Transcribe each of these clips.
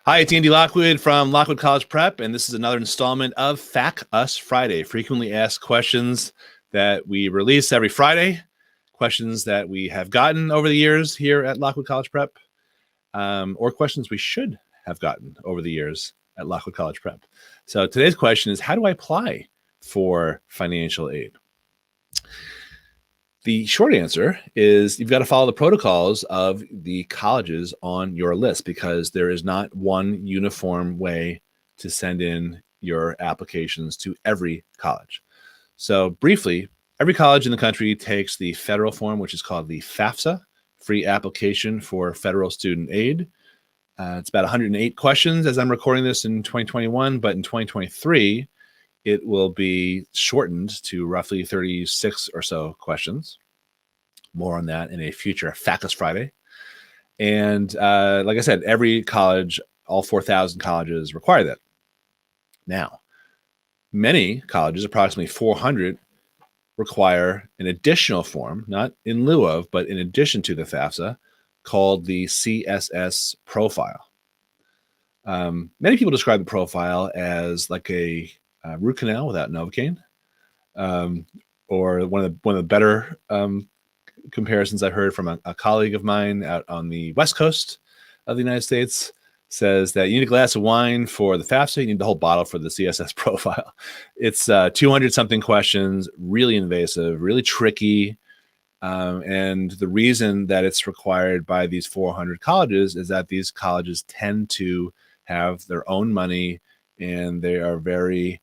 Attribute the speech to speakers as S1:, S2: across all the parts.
S1: Hi, it's Andy Lockwood from Lockwood College Prep, and this is another installment of FAQ Us Friday, frequently asked questions that we release every Friday, questions that we have gotten over the years here at Lockwood College Prep, or questions we should have gotten over the years at Lockwood College Prep. So today's question is, how do I apply for financial aid? The short answer is you've got to follow the protocols of the colleges on your list, because there is not one uniform way to send in your applications to every college. So briefly, every college in the country takes the federal form, which is called the FAFSA, Free Application for Federal Student Aid. It's about 108 questions as I'm recording this in 2021, but in 2023, it will be shortened to roughly 36 or so questions. More on that in a future FAQ Us Friday. And like I said, every college, all 4,000 colleges require that. Now, many colleges, approximately 400, require an additional form, not in lieu of, but in addition to the FAFSA, called the CSS Profile. Many people describe the profile as like a root canal without Novocaine, or one of the better comparisons I heard from a colleague of mine out on the West Coast of the United States says that you need a glass of wine for the FAFSA, you need the whole bottle for the CSS Profile. It's 200 something questions, really invasive, really tricky. And the reason that it's required by these 400 colleges is that these colleges tend to have their own money, and they are very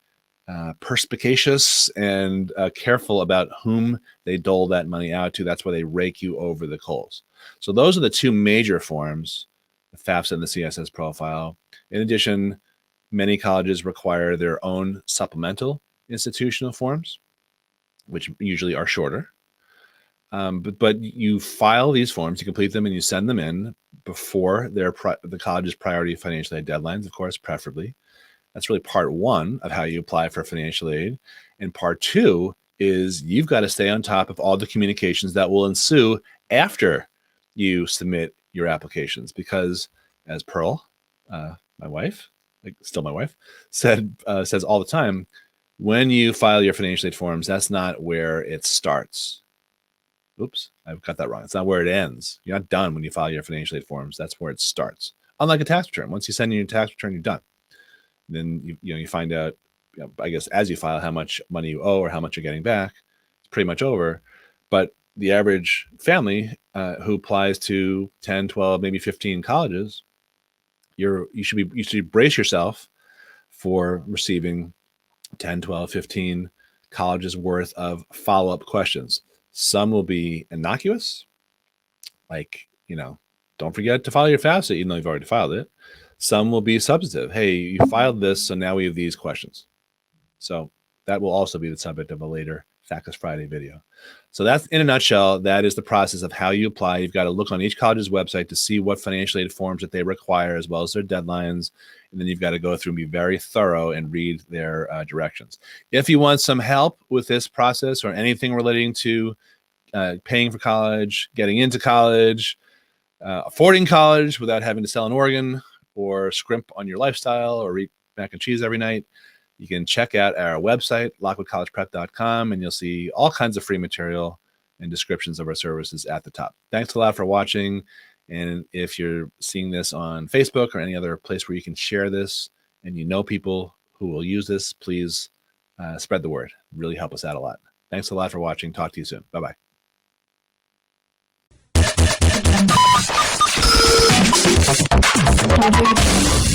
S1: perspicacious and careful about whom they dole that money out to. That's why they rake you over the coals. So those are the two major forms, the FAFSA and the CSS Profile. In addition, many colleges require their own supplemental institutional forms, which usually are shorter. But you file these forms, you complete them, and you send them in before the college's priority financial aid deadlines, of course, preferably. That's really part one of how you apply for financial aid. And part two is you've got to stay on top of all the communications that will ensue after you submit your applications. Because as Pearl, my wife, still my wife, says all the time, when you file your financial aid forms, that's not where it starts. Oops, I've got that wrong. It's not where it ends. You're not done when you file your financial aid forms. That's where it starts. Unlike a tax return. Once you send in your tax return, you're done. Then you find out, I guess, as you file, how much money you owe or how much you're getting back. It's pretty much over. But the average family who applies to 10, 12, maybe 15 colleges, you should brace yourself for receiving 10, 12, 15 colleges worth of follow-up questions. Some will be innocuous, like, don't forget to file your FAFSA, even though you've already filed it. Some will be substantive. Hey, you filed this, so now we have these questions. So that will also be the subject of a later FAQ Us Friday video. So that's, in a nutshell, that is the process of how you apply. You've got to look on each college's website to see what financial aid forms that they require, as well as their deadlines. And then you've got to go through and be very thorough and read their directions. If you want some help with this process or anything relating to paying for college, getting into college, affording college without having to sell an organ or scrimp on your lifestyle or eat mac and cheese every night, you can check out our website, lockwoodcollegeprep.com, and you'll see all kinds of free material and descriptions of our services at the top. Thanks a lot for watching. And if you're seeing this on Facebook or any other place where you can share this and you know people who will use this, please spread the word. Really help us out a lot. Thanks a lot for watching. Talk to you soon. Bye-bye.
S2: Thank you.